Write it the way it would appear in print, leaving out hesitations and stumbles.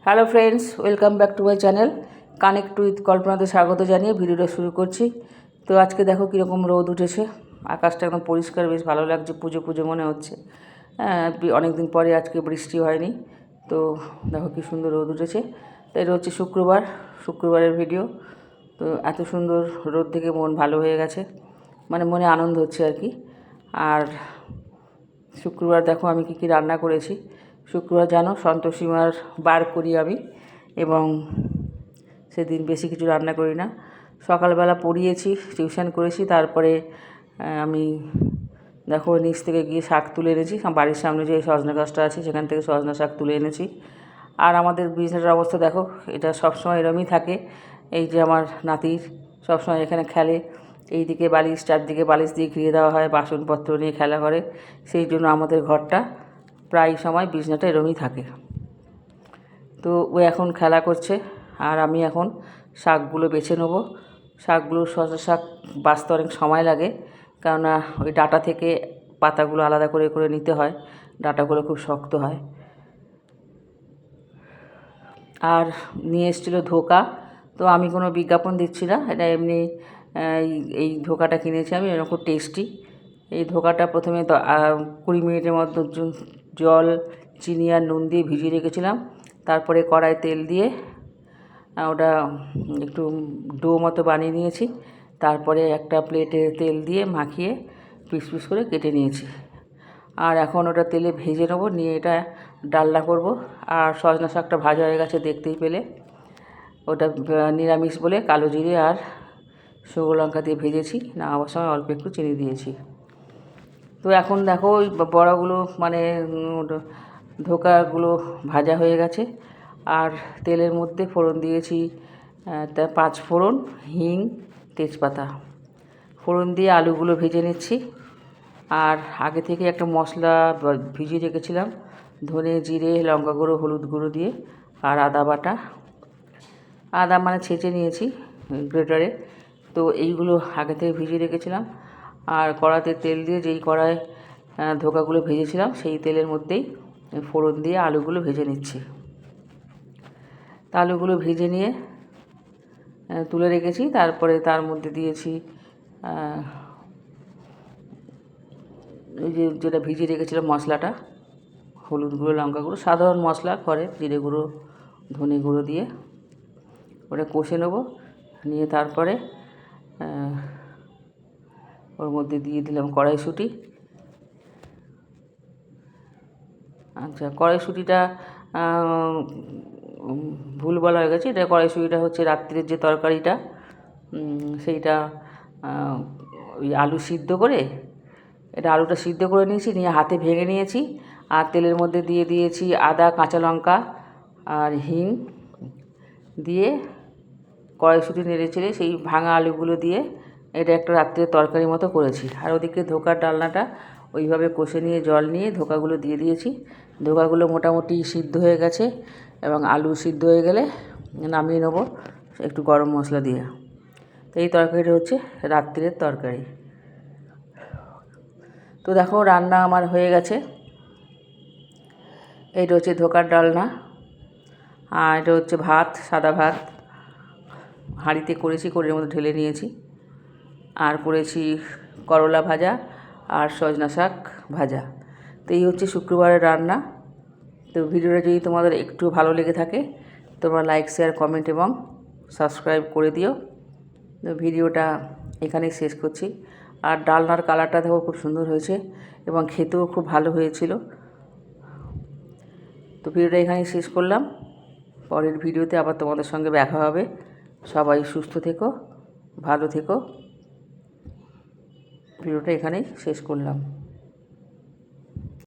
Hello friends, welcome back to my channel connect with কল্পনাতে স্বাগত জানিয়ে ভিডিওটা শুরু করছি। তো আজকে দেখো কীরকম রোদ উঠেছে, আকাশটা একদম পরিষ্কার, বেশ ভালো লাগছে, পুজো পুজো মনে হচ্ছে। অনেক দিন পরে আজকে বৃষ্টি হয়নি, তো দেখো কী সুন্দর রোদ উঠেছে। তো এটা হচ্ছে শুক্রবারের ভিডিও। তো এত সুন্দর রোদ থেকে মন ভালো হয়ে গেছে, মানে মনে আনন্দ হচ্ছে আর কি। আর শুক্রবার দেখো আমি কী রান্না করেছি। শুক্রবার জানো সন্তোষী মার বার করি আমি, এবং সেদিন বেশি কিছু রান্না করি না। সকালবেলা পড়িয়েছি, টিউশন করেছি, তারপরে আমি দেখো নিচ থেকে গিয়ে শাক তুলে এনেছি। বাড়ির সামনে যে সজনা গাছটা আছে সেখান থেকে সজনা শাক তুলে এনেছি। আর আমাদের বিজনেসের অবস্থা দেখো, এটা সবসময় এরমই থাকে। এই যে আমার নাতির সবসময় এখানে খেলে, এইদিকে বালিশ, চারদিকে বালিশ দিয়ে ঘিরে দেওয়া হয়, বাসনপত্র নিয়ে খেলা করে। সেই জন্য আমাদের ঘরটা প্রায় সময় বিছনাটা এরমই থাকে। তো ও এখন খেলা করছে, আর আমি এখন শাকগুলো বেছে নেবো। শাকগুলো সজনা শাক বাছতে অনেক সময় লাগে, কেননা ওই ডাঁটা থেকে পাতাগুলো আলাদা করে করে নিতে হয়, ডাঁটাগুলো খুব শক্ত হয়। আর নিয়ে এসেছিলো ধোকা, তো আমি কোনো বিজ্ঞাপন দিচ্ছি না, এটা এমনি এই ধোকাটা কিনেছি আমি, এরকম খুব টেস্টি। এই ধোকাটা প্রথমে 20 মিনিটের মতো জল, চিনি আর নুন দিয়ে ভিজিয়ে রেখেছিলাম। তারপরে কড়াই তেল দিয়ে ওটা একটু ডো মতো বানিয়ে নিয়েছি। তারপরে একটা প্লেটে তেল দিয়ে মাখিয়ে পিস পিস করে কেটে নিয়েছি। আর এখন ওটা তেলে ভেজে নেবো, নিয়ে এটা ডালনা করব। আর সজনা শাকটা ভাজা হয়ে গেছে দেখতেই পেলে। ওটা নিরামিষ বলে কালো জিরে আর শুকনো লঙ্কা দিয়ে ভেজেছি, নামাবার সময় অল্প একটু চিনি দিয়েছি। তো এখন দেখো ওই বড়াগুলো মানে ধোকাগুলো ভাজা হয়ে গেছে। আর তেলের মধ্যে ফোড়ন দিয়েছি, 5 ফোড়ন, হিং, তেজপাতা। ফোড়ন দিয়ে আলুগুলো ভেজে নিচ্ছি। আর আগে থেকে একটা মশলা ভিজিয়ে রেখেছিলাম, ধনে, জিরে, লঙ্কা গুঁড়ো, হলুদ গুঁড়ো দিয়ে, আর আদা বাটা, আদা মানে ছেঁচে নিয়েছি গ্রেটারে। তো এইগুলো আগে থেকে ভিজিয়ে রেখেছিলাম। আর কড়াতে তেল দিয়ে, যেই কড়ায় ধোকাগুলো ভেজেছিলাম সেই তেলের মধ্যেই ফোড়ন দিয়ে আলুগুলো ভেজে নিচ্ছি। তা আলুগুলো ভেজে নিয়ে তুলে রেখেছি। তারপরে তার মধ্যে দিয়েছি ওই যেটা ভিজিয়ে রেখেছিলাম মশলাটা, হলুদ গুঁড়ো, লঙ্কা গুঁড়ো, সাধারণ মশলা করে, জিরে গুঁড়ো, ধনে গুঁড়ো দিয়ে ওটা কষে নেবো। নিয়ে তারপরে ওর মধ্যে দিয়ে দিলাম কড়াইশুঁটি। আচ্ছা, কড়াইশুঁটিটা ভুল বলা হয়ে গেছে, এটা কড়াইশুঁটিটা হচ্ছে রাত্রের যে তরকারিটা, সেইটা ওই আলু সিদ্ধ করে, এটা আলুটা সিদ্ধ করে নিয়েছি, নিয়ে হাতে ভেঙে নিয়েছি। আর তেলের মধ্যে দিয়ে দিয়েছি আদা, কাঁচা লঙ্কা আর হিং দিয়ে কড়াইশুঁটি নেড়ে চেড়ে সেই ভাঙা আলুগুলো দিয়ে এটা একটা রাত্রের তরকারি মতো করেছি। আর ওদিকে ধোকার ডালনাটা ওইভাবে কষে নিয়ে জল নিয়ে ধোকাগুলো দিয়ে দিয়েছি। ধোকাগুলো মোটামুটি সিদ্ধ হয়ে গেছে, এবং আলু সিদ্ধ হয়ে গেলে নামিয়ে নেবো একটু গরম মশলা দিয়ে। তো এই তরকারিটা হচ্ছে রাত্রের তরকারি। তো দেখো রান্না আমার হয়ে গেছে। এইটা হচ্ছে ধোকার ডালনা, আর এটা হচ্ছে ভাত, সাদা ভাত হাঁড়িতে করেছি, করে এর মধ্যে ঢেলে নিয়েছি। আর করেছি করলা ভাজা আর সজনা শাক ভাজা। তো এই হচ্ছে শুক্রবারের রান্না। তো ভিডিওটা যদি তোমাদের একটু ভালো লেগে থাকে, তোমরা লাইক, শেয়ার, কমেন্ট এবং সাবস্ক্রাইব করে দিও। তো ভিডিওটা এখানেই শেষ করছি। আর ডালনার কালারটা দেখো খুব সুন্দর হয়েছে, এবং খেতেও খুব ভালো হয়েছিল। তো ভিডিওটা এখানেই শেষ করলাম, পরের ভিডিওতে আবার তোমাদের সঙ্গে দেখা হবে। সবাই সুস্থ থেকো, ভালো থেকো। ভিডিওটা এখানেই শেষ করলাম।